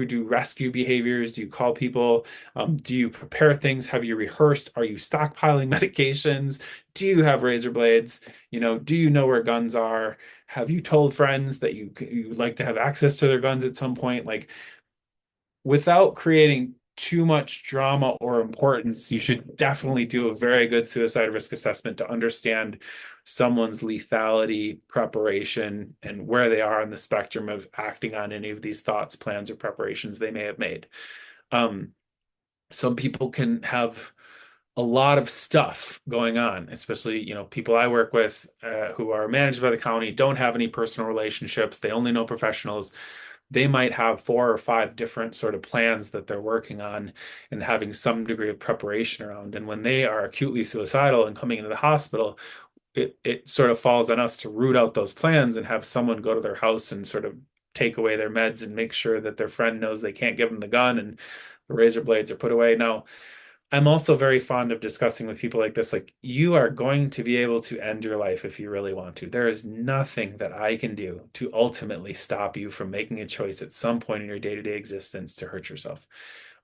do rescue behaviors? Do you call people? Do you prepare things? Have you rehearsed? Are you stockpiling medications? Do you have razor blades? Do you know where guns are? Have you told friends that you would like to have access to their guns at some point? Like, without creating too much drama or importance, you should definitely do a very good suicide risk assessment to understand someone's lethality, preparation, and where they are on the spectrum of acting on any of these thoughts, plans, or preparations they may have made. Um, some people can have a lot of stuff going on, especially, people I work with who are managed by the county, don't have any personal relationships. They only know professionals. They might have 4 or 5 different sort of plans that they're working on and having some degree of preparation around. And when they are acutely suicidal and coming into the hospital, it sort of falls on us to root out those plans and have someone go to their house and sort of take away their meds and make sure that their friend knows they can't give them the gun and the razor blades are put away. Now, I'm also very fond of discussing with people like this, like, you are going to be able to end your life if you really want to. There is nothing that I can do to ultimately stop you from making a choice at some point in your day-to-day existence to hurt yourself.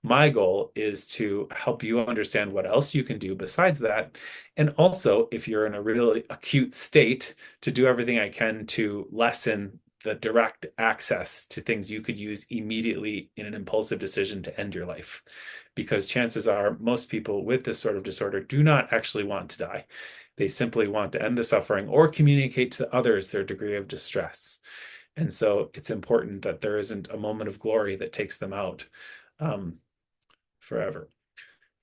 My goal is to help you understand what else you can do besides that. And also, if you're in a really acute state, to do everything I can to lessen the direct access to things you could use immediately in an impulsive decision to end your life. Because chances are most people with this sort of disorder do not actually want to die. They simply want to end the suffering or communicate to others their degree of distress. And so it's important that there isn't a moment of glory that takes them out um, forever.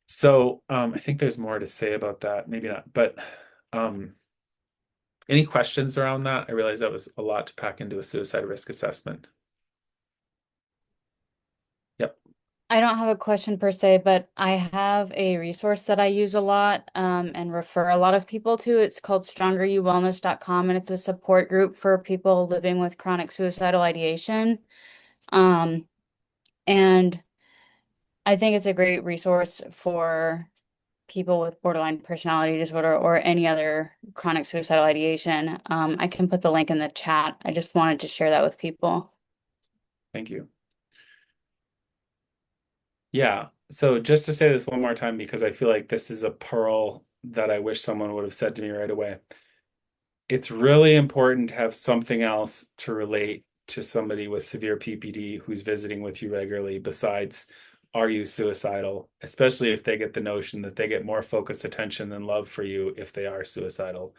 So I think there's more to say about that. Maybe not, but um, any questions around that? I realize that was a lot to pack into a suicide risk assessment. Yep. I don't have a question per se, but I have a resource that I use a lot and refer a lot of people to. It's called strongeryouwellness.com, and it's a support group for people living with chronic suicidal ideation. Um, and I think it's a great resource for people with borderline personality disorder or any other chronic suicidal ideation. I can put the link in the chat. I just wanted to share that with people. Thank you. Yeah. So just to say this one more time, because I feel like this is a pearl that I wish someone would have said to me right away. It's really important to have something else to relate to somebody with severe PPD who's visiting with you regularly besides, are you suicidal? Especially if they get the notion that they get more focused attention and love for you if they are suicidal.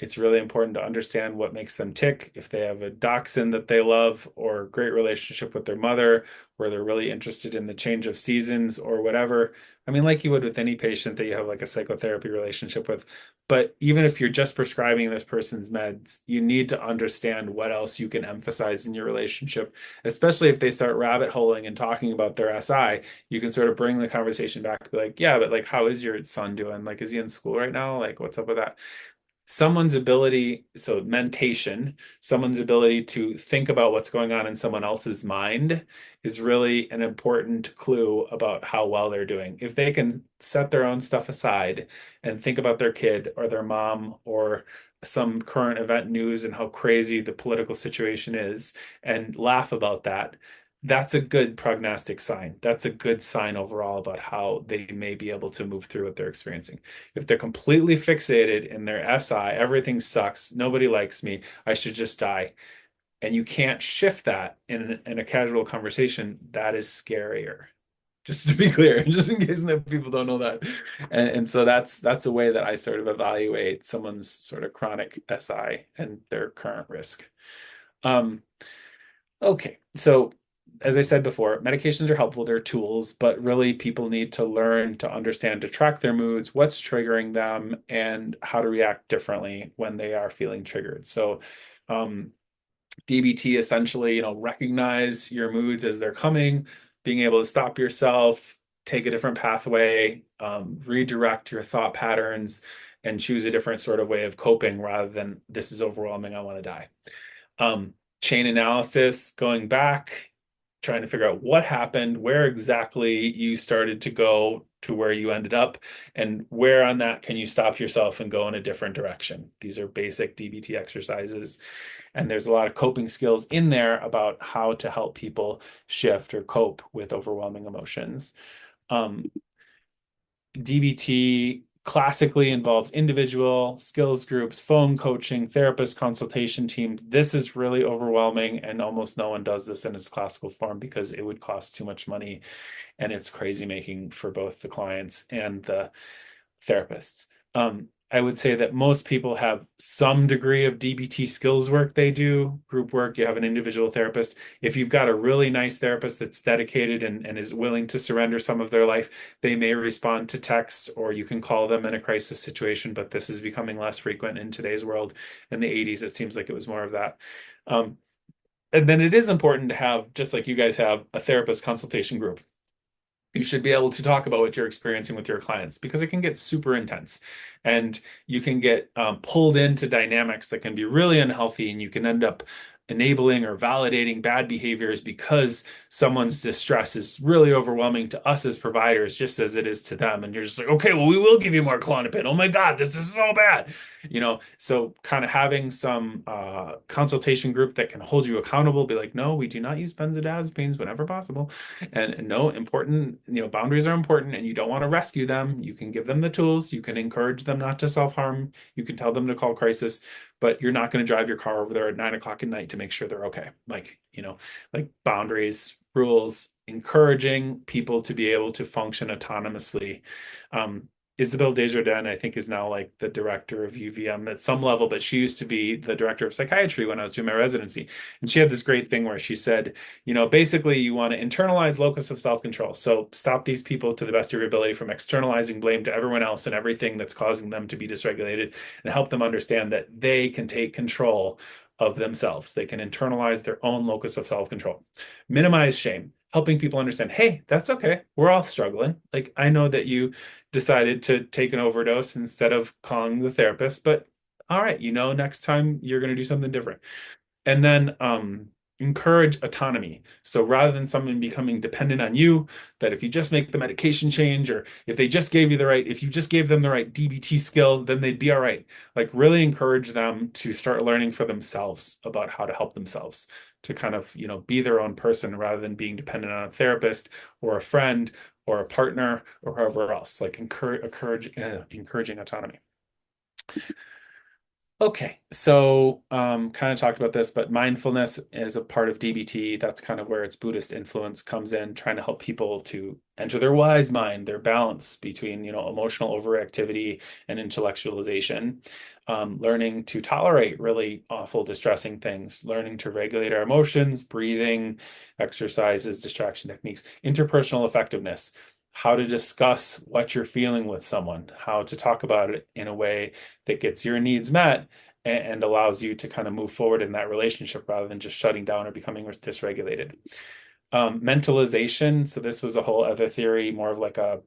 It's really important to understand what makes them tick. If they have a dachshund that they love, or a great relationship with their mother, where they're really interested in the change of seasons or whatever. I mean, like you would with any patient that you have like a psychotherapy relationship with. But even if you're just prescribing this person's meds, you need to understand what else you can emphasize in your relationship, especially if they start rabbit holing and talking about their SI. You can sort of bring the conversation back, be like, yeah, but like, how is your son doing? Like, is he in school right now? Like, what's up with that? Someone's ability, so mentation, someone's ability to think about what's going on in someone else's mind is really an important clue about how well they're doing. If they can set their own stuff aside and think about their kid or their mom or some current event news and how crazy the political situation is and laugh about that, that's a good prognostic sign. That's a good sign overall about how they may be able to move through what they're experiencing. If they're completely fixated in their SI, everything sucks, nobody likes me, I should just die, and you can't shift that in a casual conversation, that is scarier. Just to be clear, just in case that people don't know that. And so that's a way that I sort of evaluate someone's sort of chronic SI and their current risk. Um, Okay, so as I said before, medications are helpful, they're tools, but really people need to learn to understand, to track their moods, what's triggering them, and how to react differently when they are feeling triggered. So, DBT essentially, recognize your moods as they're coming, being able to stop yourself, take a different pathway, redirect your thought patterns, and choose a different sort of way of coping rather than this is overwhelming, I want to die. Chain analysis, going back, trying to figure out what happened, where exactly you started to go to where you ended up, and where on that can you stop yourself and go in a different direction. These are basic DBT exercises. And there's a lot of coping skills in there about how to help people shift or cope with overwhelming emotions. Um, DBT classically involves individual skills groups, phone coaching, therapist consultation teams. This is really overwhelming, and almost no one does this in its classical form because it would cost too much money and it's crazy making for both the clients and the therapists. I would say that most people have some degree of DBT skills work they do, group work. You have an individual therapist. If you've got a really nice therapist that's dedicated and is willing to surrender some of their life, they may respond to text or you can call them in a crisis situation, but this is becoming less frequent in today's world. In the 80s, it seems like it was more of that. Um, and then it is important to have, just like you guys have, a therapist consultation group. You should be able to talk about what you're experiencing with your clients because it can get super intense and you can get pulled into dynamics that can be really unhealthy and you can end up enabling or validating bad behaviors because someone's distress is really overwhelming to us as providers just as it is to them and you're just like, okay, well, we will give you more Klonopin. Oh my God, this is so bad. So kind of having some consultation group that can hold you accountable, be like, no, we do not use benzodiazepines whenever possible. And no, important, boundaries are important and you don't want to rescue them. You can give them the tools. You can encourage them not to self-harm. You can tell them to call crisis, but you're not going to drive your car over there at 9 o'clock at night to make sure they're okay. Like boundaries, rules, encouraging people to be able to function autonomously. Um, Isabel Desjardins, I think, is now like the director of UVM at some level, but she used to be the director of psychiatry when I was doing my residency. And she had this great thing where she said, basically you want to internalize locus of self-control. So stop these people to the best of your ability from externalizing blame to everyone else and everything that's causing them to be dysregulated and help them understand that they can take control of themselves. They can internalize their own locus of self-control. Minimize shame, helping people understand, hey, that's okay. We're all struggling. Like I know that you decided to take an overdose instead of calling the therapist, but all right, next time you're going to do something different. And then encourage autonomy. So rather than someone becoming dependent on you, that if you just make the medication change, or if you just gave them the right DBT skill, then they'd be all right. Like really encourage them to start learning for themselves about how to help themselves, to kind of, be their own person rather than being dependent on a therapist or a friend or a partner or whoever else. Like encouraging autonomy. Okay, so kind of talked about this, but mindfulness is a part of DBT. That's kind of where its Buddhist influence comes in, trying to help people to enter their wise mind, their balance between, emotional overactivity and intellectualization, learning to tolerate really awful, distressing things, learning to regulate our emotions, breathing, exercises, distraction techniques, interpersonal effectiveness, how to discuss what you're feeling with someone, how to talk about it in a way that gets your needs met and allows you to kind of move forward in that relationship rather than just shutting down or becoming dysregulated. Mentalization. So this was a whole other theory, more of like a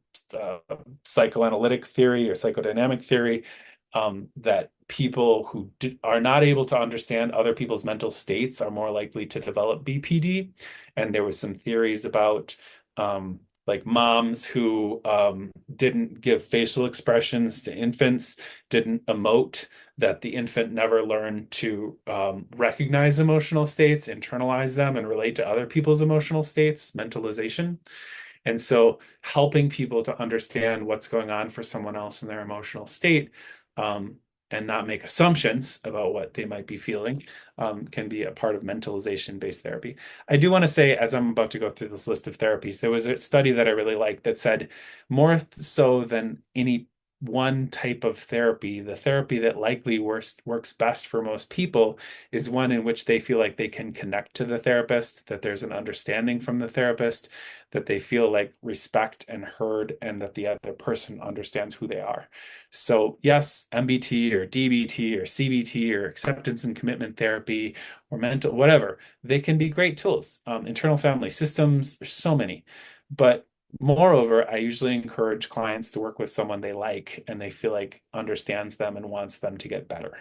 psychoanalytic theory or psychodynamic theory, that people who are not able to understand other people's mental states are more likely to develop BPD. And there was some theories about like moms who didn't give facial expressions to infants, didn't emote, that the infant never learned to recognize emotional states, internalize them, and relate to other people's emotional states, mentalization. And so helping people to understand what's going on for someone else in their emotional state, um, and not make assumptions about what they might be feeling, can be a part of mentalization-based therapy. I do want to say, as I'm about to go through this list of therapies, there was a study that I really liked that said more so than any one type of therapy, the therapy that likely works best for most people is one in which they feel like they can connect to the therapist, that there's an understanding from the therapist, that they feel like respect and heard, and that the other person understands who they are. So, yes, MBT or DBT or CBT or acceptance and commitment therapy or mental, whatever, they can be great tools. Internal family systems, there's so many. But moreover, I usually encourage clients to work with someone they like and they feel like understands them and wants them to get better.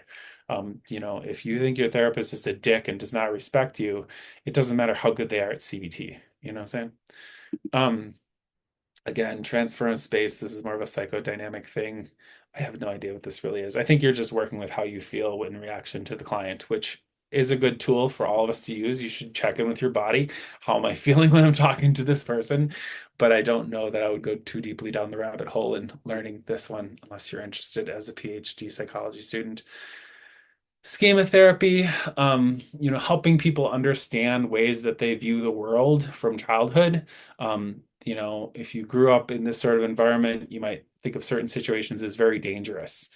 If you think your therapist is a dick and does not respect you, it doesn't matter how good they are at CBT. You know what I'm saying? Um, Again, transference space, this is more of a psychodynamic thing. I have no idea what this really is. I think you're just working with how you feel in reaction to the client, which is a good tool for all of us to use. You should check in with your body. How am I feeling when I'm talking to this person? But I don't know that I would go too deeply down the rabbit hole in learning this one unless you're interested as a PhD psychology student. Schema therapy, helping people understand ways that they view the world from childhood. If you grew up in this sort of environment, you might think of certain situations as very dangerous.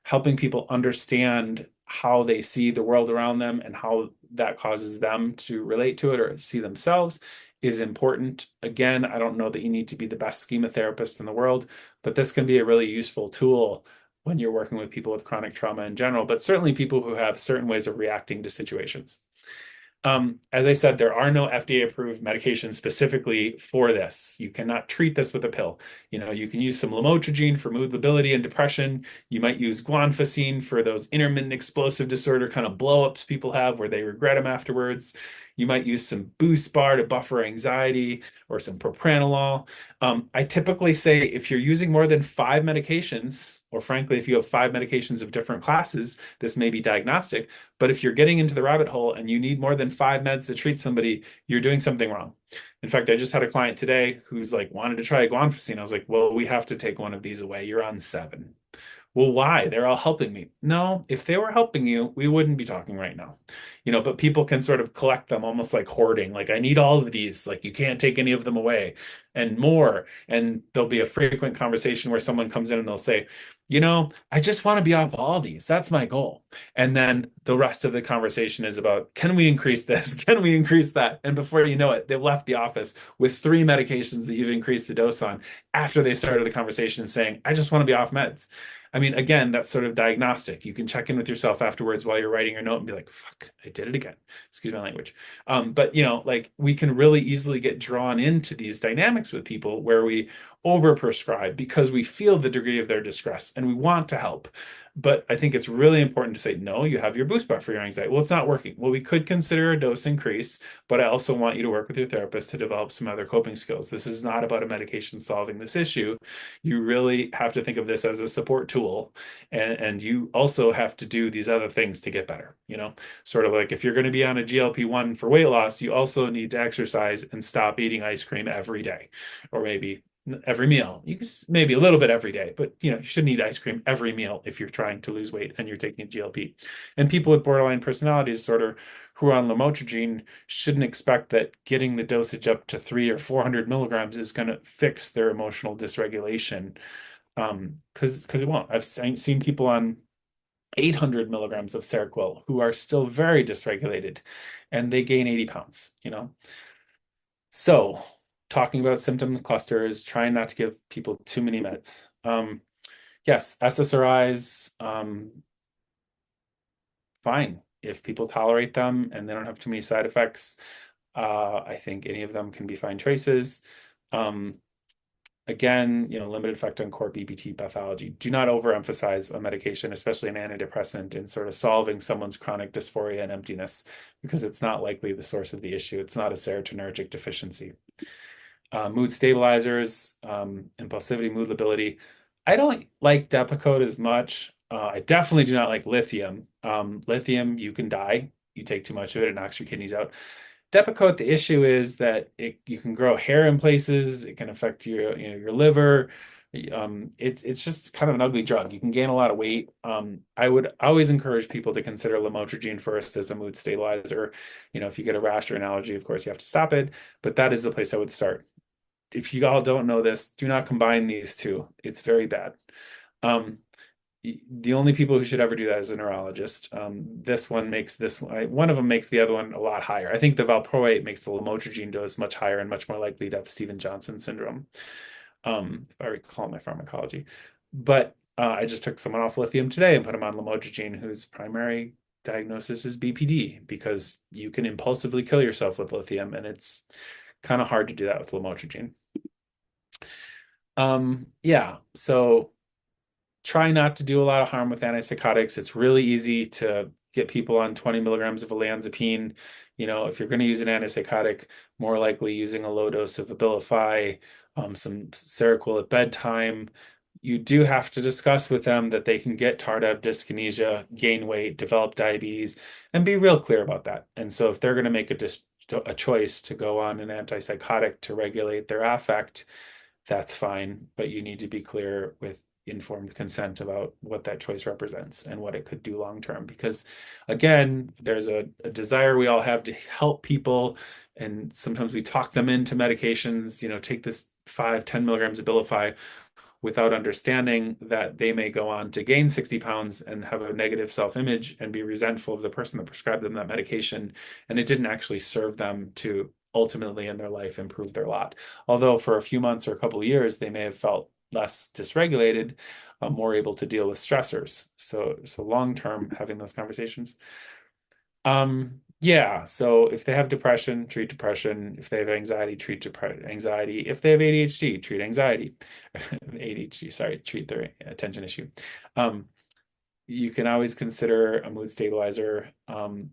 Helping people understand how they see the world around them and how that causes them to relate to it or see themselves is important. Again, I don't know that you need to be the best schema therapist in the world, but this can be a really useful tool when you're working with people with chronic trauma in general, but certainly people who have certain ways of reacting to situations. As I said, there are no FDA approved medications specifically for this. You cannot treat this with a pill. You can use some lamotrigine for mood lability and depression. You might use guanfacine for those intermittent explosive disorder kind of blow-ups people have where they regret them afterwards. You might use some Boost Bar to buffer anxiety or some propranolol. I typically say if you're using more than 5 medications, or frankly, if you have 5 medications of different classes, this may be diagnostic. But if you're getting into the rabbit hole and you need more than 5 meds to treat somebody, you're doing something wrong. In fact, I just had a client today who's like wanted to try guanfacine. I was like, well, we have to take one of these away. You're on 7. Well, why? They're all helping me. No, if they were helping you, we wouldn't be talking right now. But people can sort of collect them almost like hoarding. Like, I need all of these. Like, you can't take any of them away and more. And there'll be a frequent conversation where someone comes in and they'll say, I just want to be off all these. That's my goal. And then the rest of the conversation is about, can we increase this? Can we increase that? And before you know it, they've left the office with 3 medications that you've increased the dose on after they started the conversation saying, I just want to be off meds. I mean, again, that's sort of diagnostic. You can check in with yourself afterwards while you're writing your note and be like, fuck, I did it again. Excuse my language. But like we can really easily get drawn into these dynamics with people where we overprescribe because we feel the degree of their distress and we want to help. But I think it's really important to say, no, you have your boost bar for your anxiety. Well, it's not working. Well, we could consider a dose increase, but I also want you to work with your therapist to develop some other coping skills. This is not about a medication solving this issue. You really have to think of this as a support tool. And you also have to do these other things to get better. Sort of like if you're going to be on a GLP-1 for weight loss, you also need to exercise and stop eating ice cream every day, or maybe every meal. You can maybe a little bit every day, but you shouldn't eat ice cream every meal if you're trying to lose weight and you're taking a GLP. And people with borderline personality disorder who are on lamotrigine shouldn't expect that getting the dosage up to 300 or 400 milligrams is going to fix their emotional dysregulation. Because it won't. I've seen people on 800 milligrams of Seroquel who are still very dysregulated and they gain 80 pounds. So, talking about symptom clusters, trying not to give people too many meds. Yes, SSRIs, fine. If people tolerate them and they don't have too many side effects, I think any of them can be fine choices. Um, Again, limited effect on core BPD pathology. Do not overemphasize a medication, especially an antidepressant, in sort of solving someone's chronic dysphoria and emptiness, because it's not likely the source of the issue. It's not a serotonergic deficiency. Mood stabilizers, impulsivity, mood lability. I don't like Depakote as much. I definitely do not like lithium. Lithium, you can die. You take too much of it, it knocks your kidneys out. Depakote, the issue is that you can grow hair in places. It can affect your liver. It's just kind of an ugly drug. You can gain a lot of weight. I would always encourage people to consider lamotrigine first as a mood stabilizer. If you get a rash or an allergy, of course you have to stop it, but that is the place I would start. If you all don't know this, do not combine these two. It's very bad. Um, the only people who should ever do that is a neurologist. This one makes one of them makes the other one a lot higher. I think the valproate makes the lamotrigine dose much higher and much more likely to have Stevens-Johnson syndrome, if I recall my pharmacology. But I just took someone off lithium today and put him on lamotrigine whose primary diagnosis is BPD because you can impulsively kill yourself with lithium, and it's kind of hard to do that with lamotrigine. Yeah, so try not to do a lot of harm with antipsychotics. It's really easy to get people on 20 milligrams of olanzapine. If you're going to use an antipsychotic, more likely using a low dose of Abilify, some Seroquel at bedtime. You do have to discuss with them that they can get tardive dyskinesia, gain weight, develop diabetes, and be real clear about that. And so if they're going to make a choice to go on an antipsychotic to regulate their affect, that's fine, but you need to be clear with informed consent about what that choice represents and what it could do long term. Because again, there's a desire we all have to help people, and sometimes we talk them into medications, take this 5, 10 milligrams of Abilify without understanding that they may go on to gain 60 pounds and have a negative self-image and be resentful of the person that prescribed them that medication. And it didn't actually serve them to ultimately in their life improve their lot. Although for a few months or a couple of years, they may have felt less dysregulated, more able to deal with stressors. So long term, having those conversations. Yeah, so if they have depression, treat depression. If they have anxiety, treat anxiety. If they have ADHD, treat anxiety. ADHD, sorry, treat their attention issue. Um, you can always consider a mood stabilizer. Atypical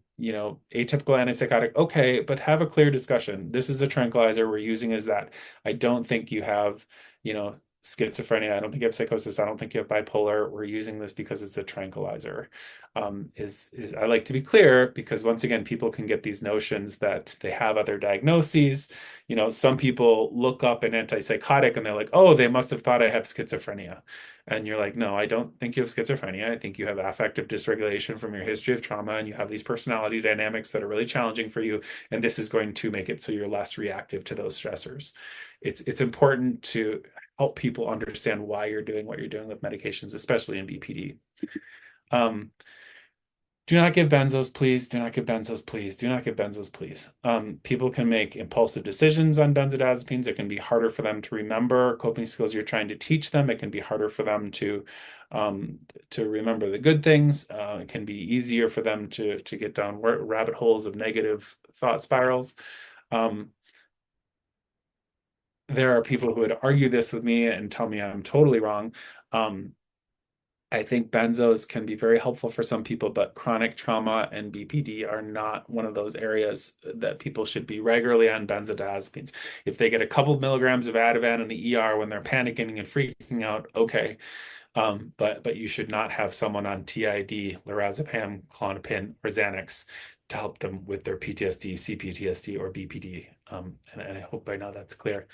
antipsychotic, okay, but have a clear discussion. This is a tranquilizer. We're using it as that. I don't think you have, schizophrenia. I don't think you have psychosis. I don't think you have bipolar. We're using this because it's a tranquilizer. Is I like to be clear because once again, people can get these notions that they have other diagnoses. Some people look up an antipsychotic and they're like, oh, they must have thought I have schizophrenia. And you're like, no, I don't think you have schizophrenia. I think you have affective dysregulation from your history of trauma, and you have these personality dynamics that are really challenging for you. And this is going to make it so you're less reactive to those stressors. It's important to help people understand why you're doing what you're doing with medications, especially in BPD. Um, do not give benzos, please. Do not give benzos, please. Do not give benzos, please. People can make impulsive decisions on benzodiazepines. It can be harder for them to remember coping skills you're trying to teach them. It can be harder for them um, to remember the good things. It can be easier for them to get down rabbit holes of negative thought spirals. Um, there are people who would argue this with me and tell me I'm totally wrong. Um, I think benzos can be very helpful for some people, but chronic trauma and BPD are not one of those areas that people should be regularly on benzodiazepines. If they get a couple milligrams of Ativan in the ER when they're panicking and freaking out, okay. But you should not have someone on TID, lorazepam, Klonopin, or Xanax to help them with their PTSD, CPTSD, or BPD. And I hope by now that's clear.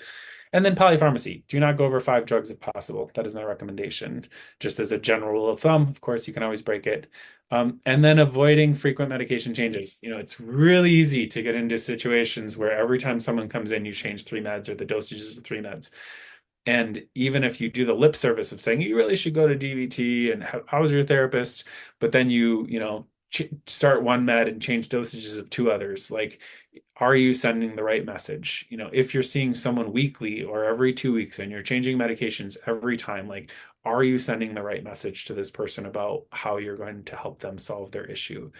And then polypharmacy. Do not go over 5 drugs if possible. That is my recommendation. Just as a general rule of thumb, of course, you can always break it. And then avoiding frequent medication changes. It's really easy to get into situations where every time someone comes in, you change 3 meds or the dosages of 3 meds. And even if you do the lip service of saying you really should go to DBT and how's your therapist, but then start one med and change dosages of 2 others, like, are you sending the right message? If you're seeing someone weekly or every 2 weeks and you're changing medications every time, like, are you sending the right message to this person about how you're going to help them solve their issue?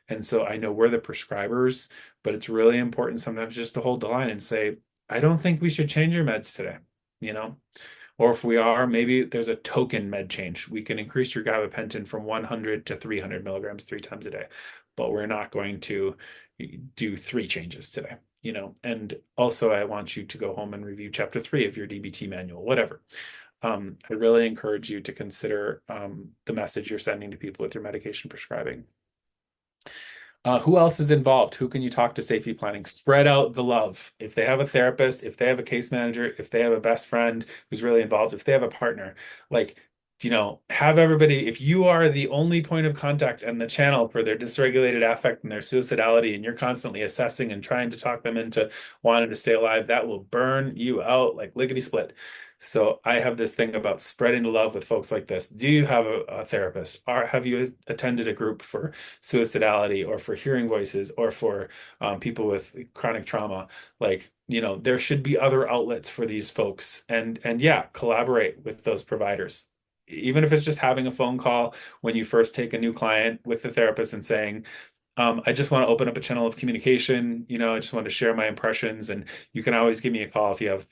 And so I know we're the prescribers, but it's really important sometimes just to hold the line and say, I don't think we should change your meds today, you know? Or if we are, maybe there's a token med change. We can increase your gabapentin from 100 to 300 milligrams 3 times a day, but we're not going to do 3 changes today, And also, I want you to go home and review chapter 3 of your DBT manual, whatever. I really encourage you to consider the message you're sending to people with your medication prescribing. Who else is involved? Who can you talk to safety planning? Spread out the love. If they have a therapist, if they have a case manager, if they have a best friend who's really involved, if they have a partner, like, have everybody, if you are the only point of contact and the channel for their dysregulated affect and their suicidality, and you're constantly assessing and trying to talk them into wanting to stay alive, that will burn you out like lickety split. So I have this thing about spreading the love with folks like this. Do you have a therapist? Or have you attended a group for suicidality or for hearing voices or for people with chronic trauma? Like, there should be other outlets for these folks, and yeah, collaborate with those providers. Even if it's just having a phone call when you first take a new client with the therapist and saying, I just want to open up a channel of communication. I just want to share my impressions. And you can always give me a call if you have,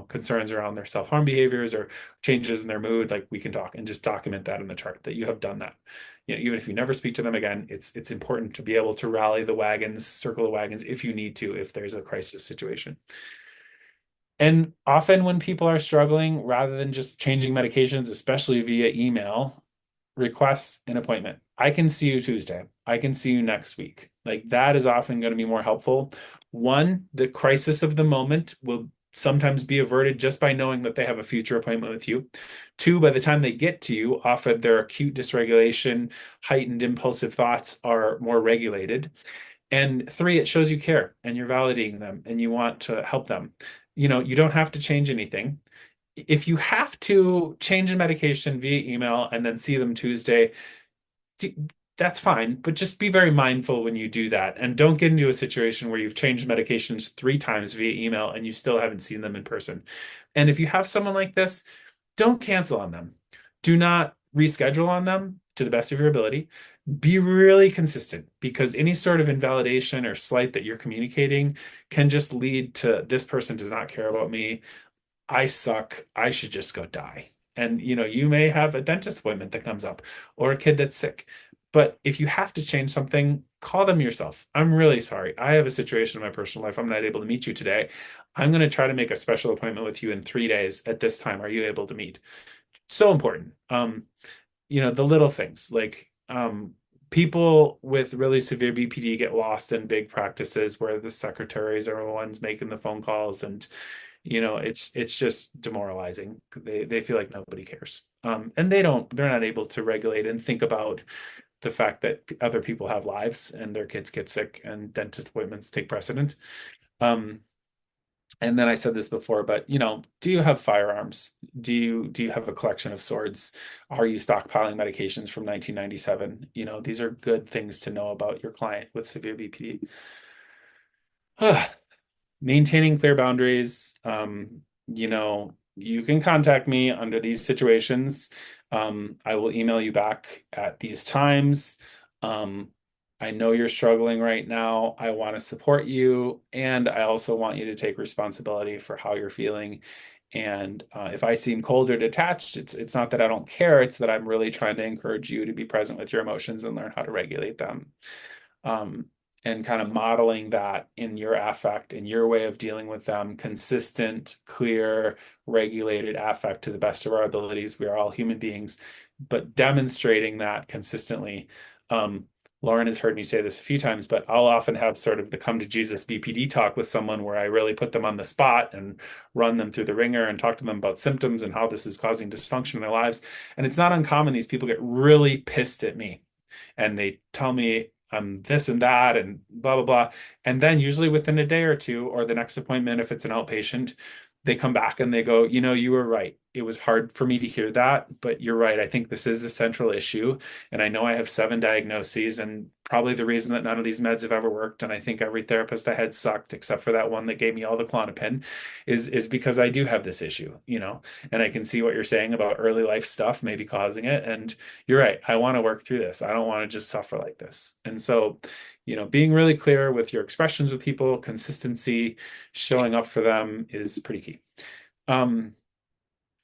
concerns around their self-harm behaviors or changes in their mood. Like, we can talk and just document that in the chart that you have done that. Even if you never speak to them again, it's important to be able to rally the wagons, circle the wagons if you need to, if there's a crisis situation. And often when people are struggling, rather than just changing medications, especially via email, request an appointment. I can see you Tuesday. I can see you next week. Like that is often going to be more helpful. One, the crisis of the moment will sometimes be averted just by knowing that they have a future appointment with you. Two, by the time they get to you, often their acute dysregulation, heightened impulsive thoughts are more regulated. And three, it shows you care and you're validating them and you want to help them. You don't have to change anything. If you have to change a medication via email and then see them Tuesday, that's fine, but just be very mindful when you do that. And don't get into a situation where you've changed medications 3 times via email and you still haven't seen them in person. And if you have someone like this, don't cancel on them. Do not reschedule on them to the best of your ability. Be really consistent because any sort of invalidation or slight that you're communicating can just lead to this person does not care about me. I suck. I should just go die. And you may have a dentist appointment that comes up or a kid that's sick. But if you have to change something, call them yourself. I'm really sorry. I have a situation in my personal life. I'm not able to meet you today. I'm going to try to make a special appointment with you in 3 days at this time. Are you able to meet? So important. The little things like people with really severe BPD get lost in big practices where the secretaries are the ones making the phone calls and it's just demoralizing. They feel like nobody cares. And they're not able to regulate and think about the fact that other people have lives and their kids get sick and dentist appointments take precedent. Um, and then I said this before, but do you have firearms? Do you have a collection of swords? Are you stockpiling medications from 1997? These are good things to know about your client with severe BPD. Maintaining clear boundaries. You can contact me under these situations. I will email you back at these times. Um, I know you're struggling right now. I want to support you, and I also want you to take responsibility for how you're feeling. And if I seem cold or detached, it's not that I don't care. It's that I'm really trying to encourage you to be present with your emotions and learn how to regulate them. um, and kind of modeling that in your affect, in your way of dealing with them, consistent, clear, regulated affect to the best of our abilities. We are all human beings, but demonstrating that consistently. Um, Lauren has heard me say this a few times, but I'll often have sort of the come to Jesus BPD talk with someone where I really put them on the spot and run them through the ringer and talk to them about symptoms and how this is causing dysfunction in their lives. And it's not uncommon these people get really pissed at me and they tell me I'm this and that and blah blah blah. And then usually within a day or two, or the next appointment, if it's an outpatient, they come back and they go, you were right. It was hard for me to hear that, but you're right. I think this is the central issue. And I know I have 7 diagnoses and probably the reason that none of these meds have ever worked. And I think every therapist I had sucked, except for that one that gave me all the Klonopin, is because I do have this issue. And I can see what you're saying about early life stuff maybe causing it. And you're right. I want to work through this. I don't want to just suffer like this. And so, being really clear with your expressions with people, consistency, showing up for them is pretty key. Um,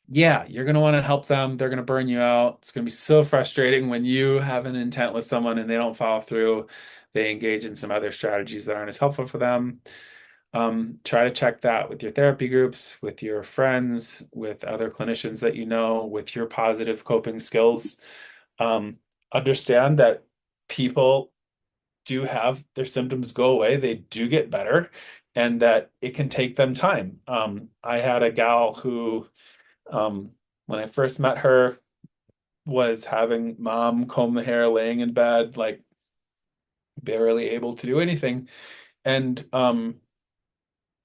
yeah, you're going to want to help them. They're going to burn you out. It's going to be so frustrating when you have an intent with someone and they don't follow through. They engage in some other strategies that aren't as helpful for them. Try to check that with your therapy groups, with your friends, with other clinicians that you know, with your positive coping skills. Um, Understand that people do have their symptoms go away, they do get better, and that it can take them time. I had a gal who, um, when I first met her, was having mom comb the hair, laying in bed, like barely able to do anything. And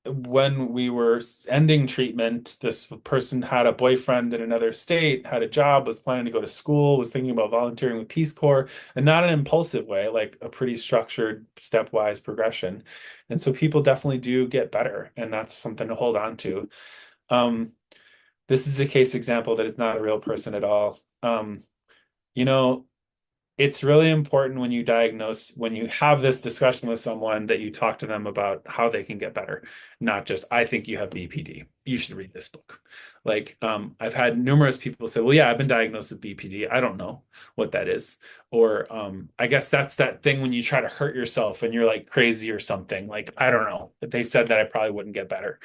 when we were ending treatment, this person had a boyfriend in another state, had a job, was planning to go to school, was thinking about volunteering with Peace Corps, and not an impulsive way, like a pretty structured, stepwise progression. And so people definitely do get better, and that's something to hold on to. Um, this is a case example that is not a real person at all. You know, it's really important when you have this discussion with someone that you talk to them about how they can get better, not just, I think you have BPD. you should read this book. Like, I've had numerous people say, well, yeah, I've been diagnosed with BPD. I don't know what that is. Or I guess that's that thing when you try to hurt yourself and you're like crazy or something. Like, I don't know. If they said that, I probably wouldn't get better.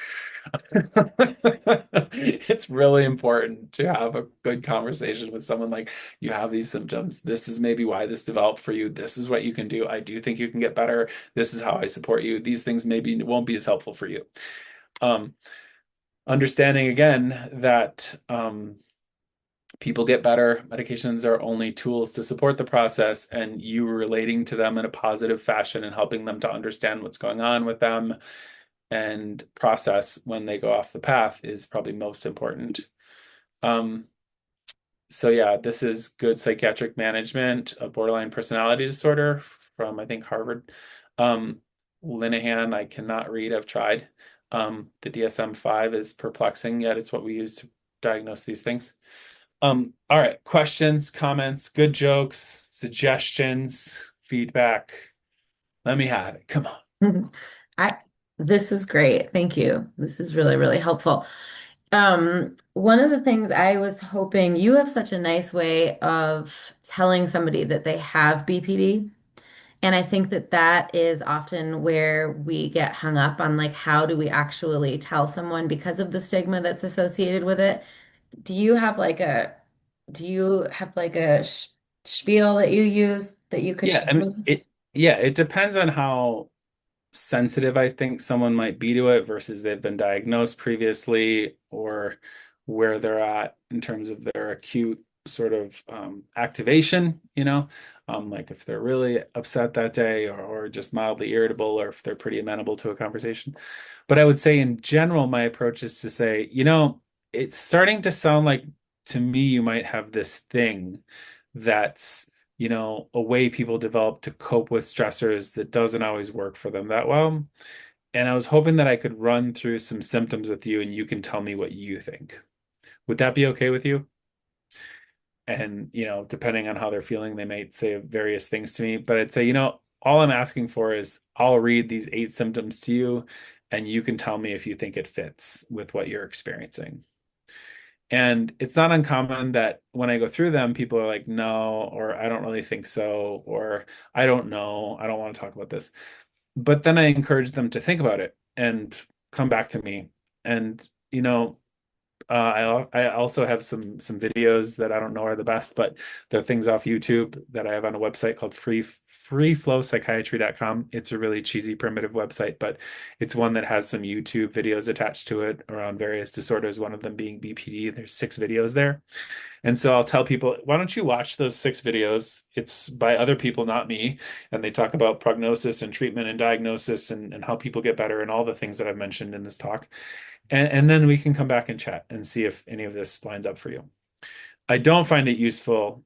It's really important to have a good conversation with someone like, you have these symptoms. This is maybe why this developed for you. This is what you can do. I do think you can get better. This is how I support you. These things maybe won't be as helpful for you. Um, Understanding again that people get better. Medications are only tools to support the process, and you relating to them in a positive fashion and helping them to understand what's going on with them and process when they go off the path is probably most important. Um, so yeah, this is Good Psychiatric Management of Borderline Personality Disorder from I think Harvard. Um, Linehan, I cannot read. I've tried. The DSM-5 is perplexing, yet it's what we use to diagnose these things. All right, questions, comments, good jokes, suggestions, feedback. Let me have it. Come on. I this is great. Thank you. This is really, really helpful. One of the things I was hoping you have such a nice way of telling somebody that they have BPD. And I think that that is often where we get hung up on like, how do we actually tell someone because of the stigma that's associated with it? Do you have like a, do you have like a sh spiel that you use that you could Yeah, share I mean with us? it depends on how sensitive I think someone might be to it versus they've been diagnosed previously or where they're at in terms of their acute sort of activation, like if they're really upset that day or just mildly irritable or if they're pretty amenable to a conversation. But I would say in general, my approach is to say, it's starting to sound like to me you might have this thing that's a way people develop to cope with stressors that doesn't always work for them that well. And I was hoping that I could run through some symptoms with you and you can tell me what you think. Would that be okay with you? And, depending on how they're feeling, they might say various things to me, but I'd say, all I'm asking for is I'll read these 8 symptoms to you and you can tell me if you think it fits with what you're experiencing. And it's not uncommon that when I go through them, people are like, no, or I don't really think so, or I don't know, I don't want to talk about this. But then I encourage them to think about it and come back to me. And, I also have some videos that I don't know are the best, but they're things off YouTube that I have on a website called freeflowpsychiatry.com. It's a really cheesy, primitive website, but it's one that has some YouTube videos attached to it around various disorders, one of them being BPD. There's 6 videos there. And so I'll tell people, why don't you watch those 6 videos? It's by other people, not me. And they talk about prognosis and treatment and diagnosis and how people get better and all the things that I've mentioned in this talk. And then we can come back and chat and see if any of this lines up for you. I don't find it useful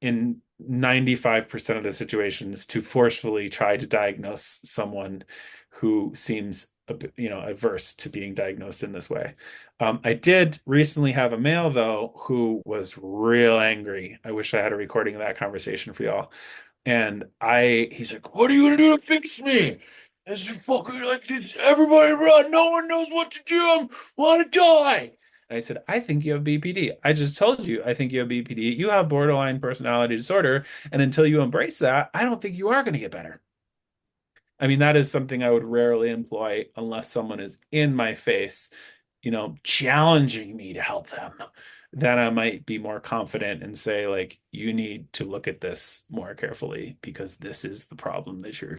in 95% of the situations to forcefully try to diagnose someone who seems averse to being diagnosed in this way. I did recently have a male though who was real angry. I wish I had a recording of that conversation for y'all. And he's like, "What are you gonna do to fix me? This is fucking like this. Everybody run. No one knows what to do. I want to die." And I said, "I think you have BPD. I just told you I think you have BPD. You have borderline personality disorder. And until you embrace that, I don't think you are going to get better." I mean, that is something I would rarely employ unless someone is in my face, challenging me to help them. Then I might be more confident and say, like, you need to look at this more carefully because this is the problem that you're